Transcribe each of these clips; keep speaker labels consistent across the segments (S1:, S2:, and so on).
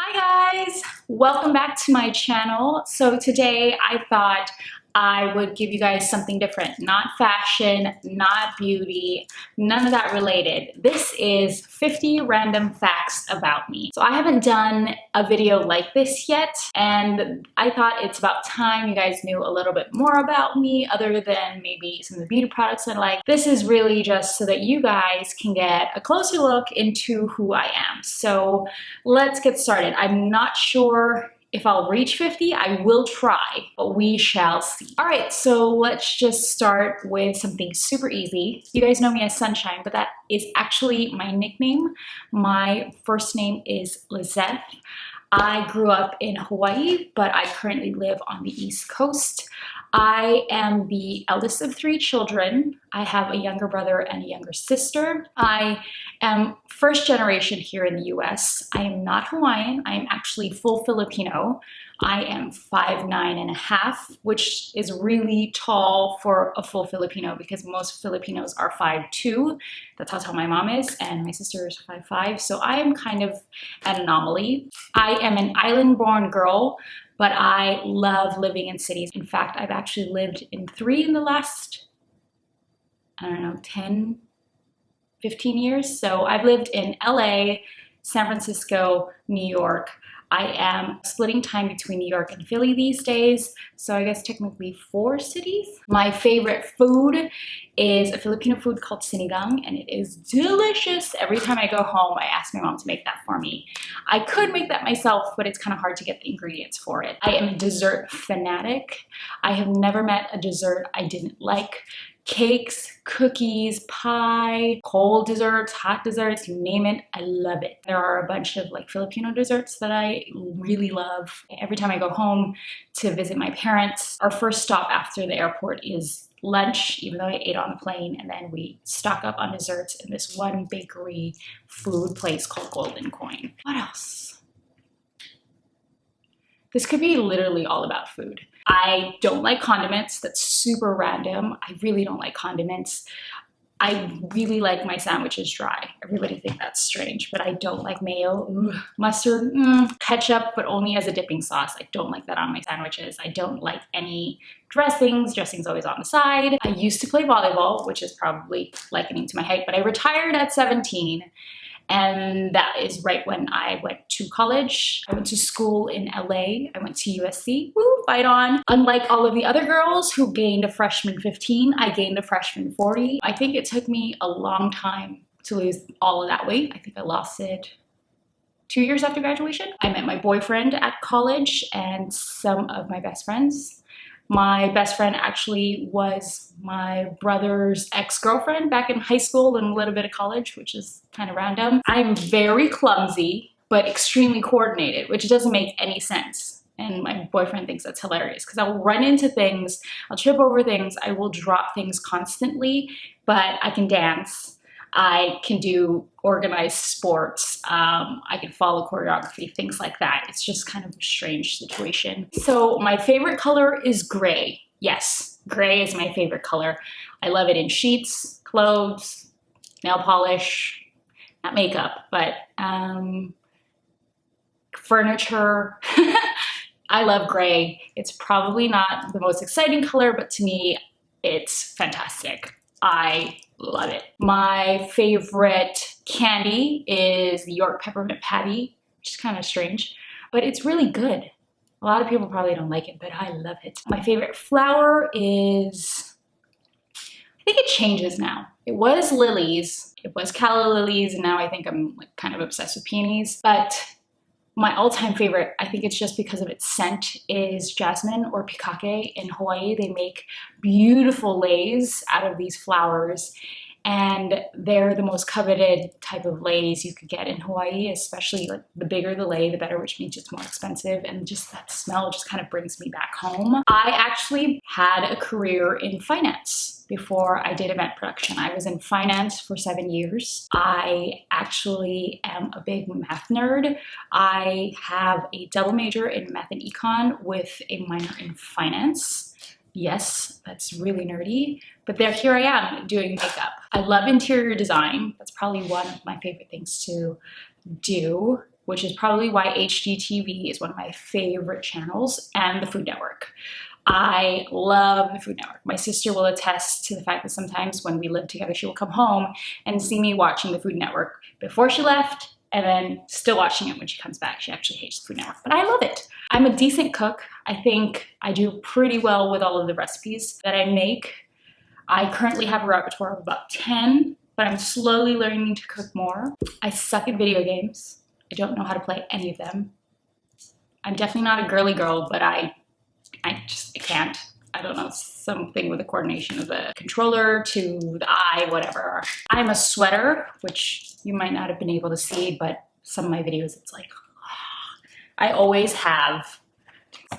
S1: Hi guys, welcome back to my channel. So today I thought I would give you guys something different, not fashion, not beauty, none of that related. This is 50 random facts about me. So I haven't done a video like this yet, and I thought it's about time you guys knew a little bit more about me other than maybe some of the beauty products I like. This is really just so that you guys can get a closer look into who I am. So let's get started. I'm not sure if I'll reach 50, I will try, but we shall see. All right, so let's just start with something super easy. You guys know me as Sunshine, but that is actually my nickname. My first name is Lizeth. I grew up in Hawaii, but I currently live on the East Coast. I am the eldest of 3 children. I have a younger brother and a younger sister. I am first generation here in the US. I am not Hawaiian. I am actually full Filipino. I am 5'9½", which is really tall for a full Filipino because most Filipinos are 5'2". That's how tall my mom is, and my sister is 5'5". So I am kind of an anomaly. I am an island-born girl, but I love living in cities. In fact, I've actually lived in 3 in the last, I don't know, 10, 15 years. So I've lived in LA, San Francisco, New York. I am splitting time between New York and Philly these days, so I guess technically 4 cities. My favorite food is a Filipino food called sinigang, and it is delicious. Every time I go home, I ask my mom to make that for me. I could make that myself, but it's kind of hard to get the ingredients for it. I am a dessert fanatic. I have never met a dessert I didn't like. Cakes, cookies, pie, cold desserts, hot desserts, you name it, I love it. There are a bunch of like Filipino desserts that I really love. Every time I go home to visit my parents, our first stop after the airport is lunch, even though I ate on the plane, and then we stock up on desserts in this one bakery food place called Golden Coin. What else? This could be literally all about food. I don't like condiments. That's super random. I really don't like condiments. I really like my sandwiches dry. Everybody thinks that's strange, but I don't like mayo. Ugh. Mustard, ketchup, but only as a dipping sauce. I don't like that on my sandwiches. I don't like any dressings. Dressing's always on the side. I used to play volleyball, which is probably likening to my height, but I retired at 17. And that is right when I went to college. I went to school in LA. I went to USC. Woo, fight on. Unlike all of the other girls who gained a freshman 15, I gained a freshman 40. I think it took me a long time to lose all of that weight. I think I lost it 2 years after graduation. I met my boyfriend at college and some of my best friends. My best friend actually was my brother's ex-girlfriend back in high school and a little bit of college, which is kind of random. I'm very clumsy, but extremely coordinated, which doesn't make any sense. And my boyfriend thinks that's hilarious because I'll run into things, I'll trip over things, I will drop things constantly, but I can dance. I can do organized sports, I can follow choreography, things like that. It's just kind of a strange situation. So my favorite color is gray. Yes, gray is my favorite color. I love it in sheets, clothes, nail polish, not makeup, but furniture. I love gray. It's probably not the most exciting color, but to me, it's fantastic. I love it. My favorite candy is the York Peppermint Patty, which is kind of strange, but it's really good. A lot of people probably don't like it, but I love it. My favorite flower is, I think it changes now. It was lilies, it was calla lilies, and now I think I'm like kind of obsessed with peonies, but my all-time favorite, I think it's just because of its scent, is jasmine or pikake. In Hawaii, they make beautiful leis out of these flowers, and they're the most coveted type of leis you could get in Hawaii, especially like the bigger the lei, the better, which means it's more expensive, and just that smell just kind of brings me back home. I actually had a career in finance before I did event production. I was in finance for 7 years. I actually am a big math nerd. I have a double major in math and econ with a minor in finance. Yes, that's really nerdy, but here I am doing makeup. I love interior design. That's probably one of my favorite things to do. which is probably why HGTV is one of my favorite channels, and the Food Network. I love the Food Network. My sister will attest to the fact that sometimes when we live together, she will come home and see me watching the Food Network before she left, and then still watching it when she comes back. She actually hates the Food Network, but I love it. I'm a decent cook. I think I do pretty well with all of the recipes that I make. I currently have a repertoire of about 10, but I'm slowly learning to cook more. I suck at video games. I don't know how to play any of them. I'm definitely not a girly girl, but I can't. I don't know, something with the coordination of the controller to the eye, whatever. I'm a sweater, which you might not have been able to see, but some of my videos, it's like, I always have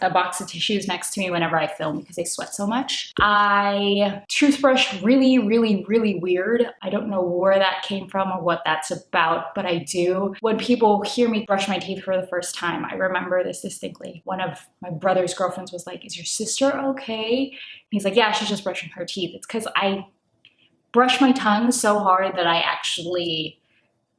S1: a box of tissues next to me whenever I film because they sweat so much. I toothbrush really, really, really weird. I don't know where that came from or what that's about, but I do. When people hear me brush my teeth for the first time, I remember this distinctly. One of my brother's girlfriends was like, "Is your sister okay?" And he's like, "Yeah, she's just brushing her teeth." It's because I brush my tongue so hard that I actually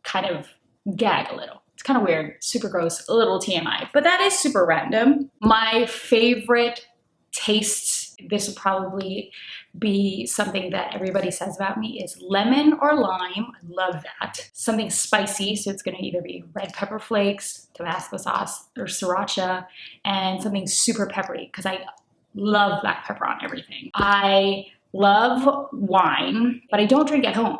S1: kind of gag a little. It's kind of weird, super gross, a little TMI, but that is super random. My favorite tastes, this will probably be something that everybody says about me, is lemon or lime. I love that. Something spicy, so it's gonna either be red pepper flakes, Tabasco sauce, or sriracha, and something super peppery, because I love black pepper on everything. I love wine, but I don't drink at home.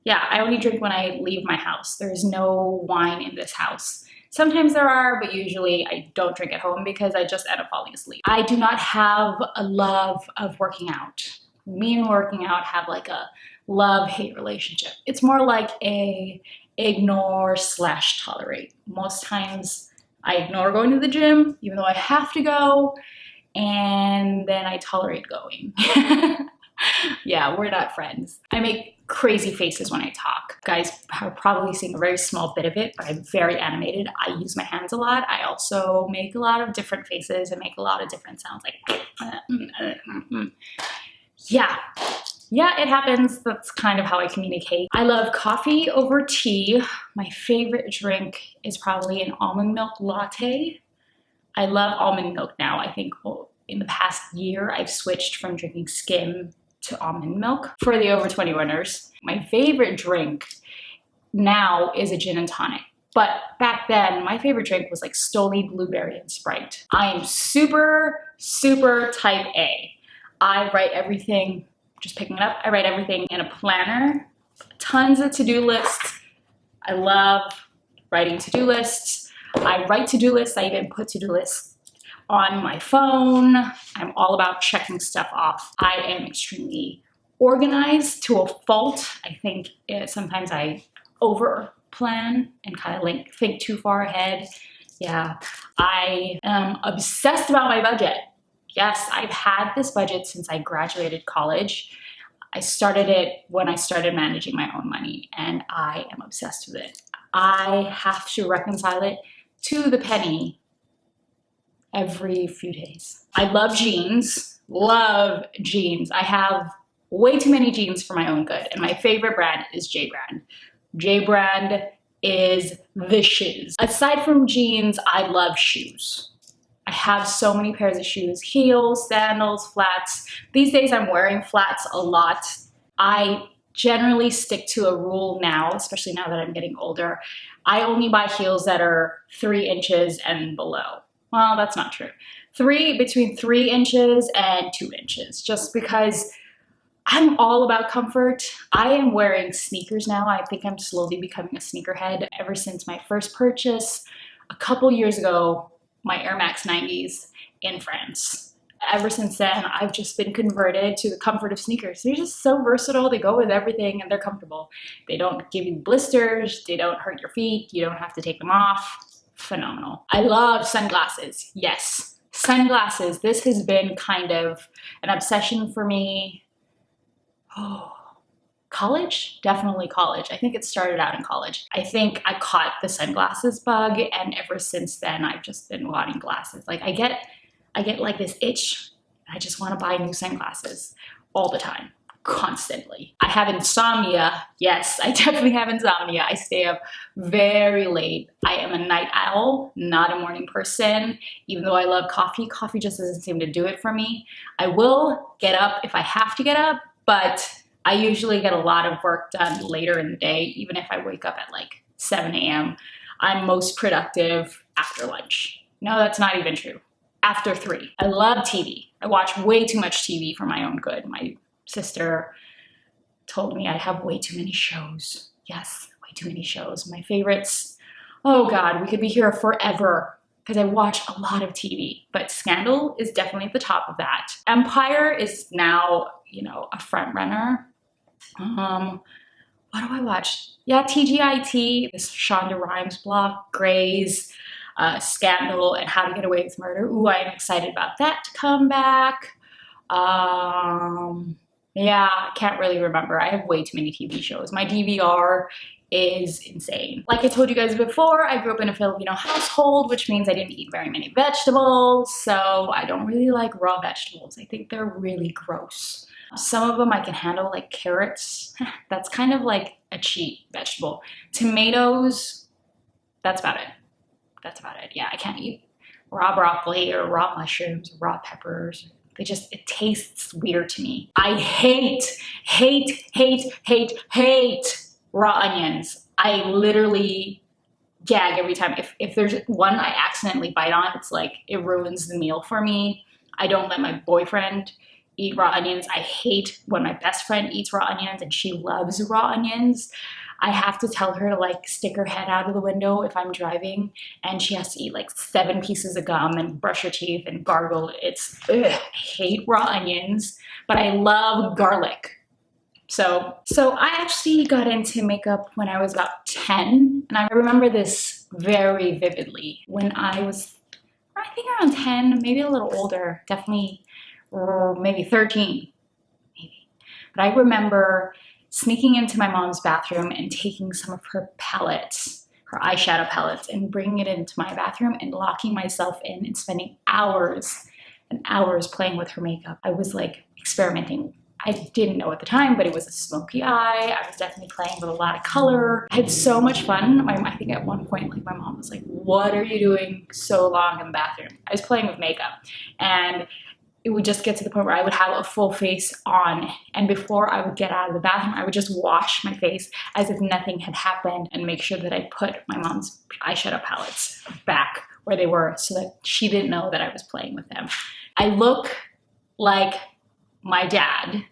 S1: Yeah, I only drink when I leave my house. There's no wine in this house. Sometimes there are, but usually I don't drink at home because I just end up falling asleep. I do not have a love of working out. Me and working out have like a love-hate relationship. It's more like a ignore/tolerate. Most times I ignore going to the gym, even though I have to go, and then I tolerate going. Yeah, we're not friends. I make crazy faces when I talk. Guys are probably seeing a very small bit of it, but I'm very animated. I use my hands a lot. I also make a lot of different faces and make a lot of different sounds like yeah. Yeah, it happens. That's kind of how I communicate. I love coffee over tea. My favorite drink is probably an almond milk latte. I love almond milk now. I think in the past year, I've switched from drinking skim to almond milk. For the over 20 runners, my favorite drink now is a gin and tonic. But back then, my favorite drink was like Stoli blueberry and Sprite. I am super, super type A. I write everything, just picking it up, I write everything in a planner, tons of to-do lists. I love writing to-do lists. I write to-do lists, I even put to-do lists on my phone. I'm all about checking stuff off. I am extremely organized to a fault. I think sometimes I over plan and kind of think too far ahead. Yeah, I am obsessed about my budget. Yes, I've had this budget since I graduated college. I started it when I started managing my own money, and I am obsessed with it. I have to reconcile it to the penny every few days. I love jeans, love jeans. I have way too many jeans for my own good, and my favorite brand is J Brand. J Brand is the shiz. Aside from jeans, I love shoes. I have so many pairs of shoes, heels, sandals, flats. These days I'm wearing flats a lot. I generally stick to a rule now, especially now that I'm getting older. I only buy heels that are 3 inches and below. Well, that's not true. Between 3 inches and 2 inches, just because I'm all about comfort. I am wearing sneakers now. I think I'm slowly becoming a sneakerhead ever since my first purchase a couple years ago, my Air Max 90s in France. Ever since then, I've just been converted to the comfort of sneakers. They're just so versatile. They go with everything and they're comfortable. They don't give you blisters. They don't hurt your feet. You don't have to take them off. Phenomenal. I love sunglasses. Yes, sunglasses. This has been kind of an obsession for me. Oh, college? Definitely college. I think it started out in college. I think I caught the sunglasses bug, and ever since then, I've just been wanting glasses. Like I get like this itch. I just want to buy new sunglasses all the time. constantly. I have insomnia. Yes, I definitely have insomnia. I stay up very late. I am a night owl, not a morning person. Even though I love coffee, coffee just doesn't seem to do it for me. I will get up if I have to get up, but I usually get a lot of work done later in the day, even if I wake up at like 7 a.m. I'm most productive after lunch. No, that's not even true. After 3. I love TV. I watch way too much TV for my own good. My sister told me I have way too many shows. Yes, way too many shows. My favorites, oh God, we could be here forever because I watch a lot of TV, but Scandal is definitely at the top of that. Empire is now, you know, a front runner. What do I watch? Yeah, TGIT, this Shonda Rhimes blog, Grey's, Scandal, and How to Get Away with Murder. Ooh, I'm excited about that to come back. Yeah, I can't really remember. I have way too many TV shows. My DVR is insane. Like I told you guys before, I grew up in a Filipino household, which means I didn't eat very many vegetables, so I don't really like raw vegetables. I think they're really gross. Some of them I can handle, like carrots. That's kind of like a cheap vegetable. Tomatoes, that's about it. That's about it. Yeah, I can't eat raw broccoli or raw mushrooms, or raw peppers. It tastes weird to me. I hate raw onions. I literally gag every time. If there's one I accidentally bite on, it's like, it ruins the meal for me. I don't let my boyfriend eat raw onions. I hate when my best friend eats raw onions and she loves raw onions. I have to tell her to like stick her head out of the window if I'm driving, and she has to eat like 7 pieces of gum and brush her teeth and gargle. I hate raw onions, but I love garlic. So I actually got into makeup when I was about 10, and I remember this very vividly. When I was, I think around 10, maybe a little older, definitely, or maybe 13, maybe. But I remember sneaking into my mom's bathroom and taking some of her palettes, her eyeshadow palettes, and bringing it into my bathroom and locking myself in and spending hours and hours playing with her makeup. I was like experimenting. I didn't know at the time, but it was a smoky eye. I was definitely playing with a lot of color. I had so much fun. I think at one point, like, my mom was like, "What are you doing so long in the bathroom?" I was playing with makeup, and it would just get to the point where I would have a full face on, and before I would get out of the bathroom, I would just wash my face as if nothing had happened and make sure that I put my mom's eyeshadow palettes back where they were so that she didn't know that I was playing with them. I look like my dad.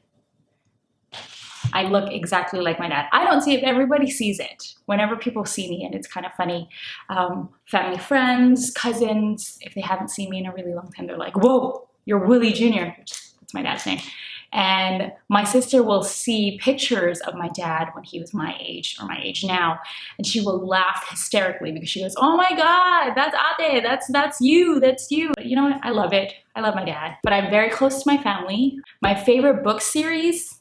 S1: I look exactly like my dad. I don't see it, everybody sees it. Whenever people see me, and it's kind of funny, family, friends, cousins, if they haven't seen me in a really long time, they're like, "Whoa, you're Willie Jr." That's my dad's name. And my sister will see pictures of my dad when he was my age, or my age now, and she will laugh hysterically because she goes, "Oh my God, that's Ate, that's you. But you know what? I love it. I love my dad. But I'm very close to my family. My favorite book series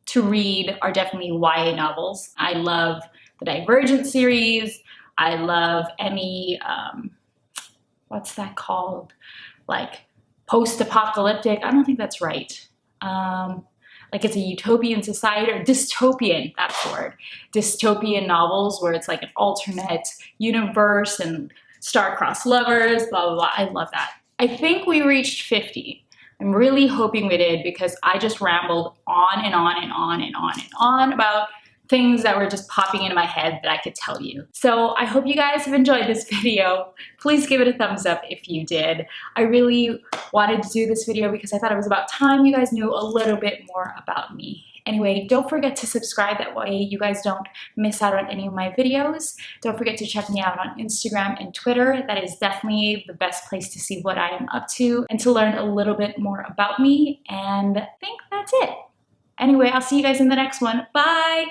S1: to read are definitely YA novels. I love the Divergent series. I love any, what's that called? Like post-apocalyptic, I don't think that's right. Like it's a utopian society, or dystopian, that's the word. Dystopian novels where it's like an alternate universe and star-crossed lovers, blah, blah, blah. I love that. I think we reached 50. I'm really hoping we did, because I just rambled on and on and on and on and on about things that were just popping into my head that I could tell you. So I hope you guys have enjoyed this video. Please give it a thumbs up if you did. I really wanted to do this video because I thought it was about time you guys knew a little bit more about me. Anyway, don't forget to subscribe, that way you guys don't miss out on any of my videos. Don't forget to check me out on Instagram and Twitter. That is definitely the best place to see what I am up to and to learn a little bit more about me. And I think that's it. Anyway, I'll see you guys in the next one. Bye!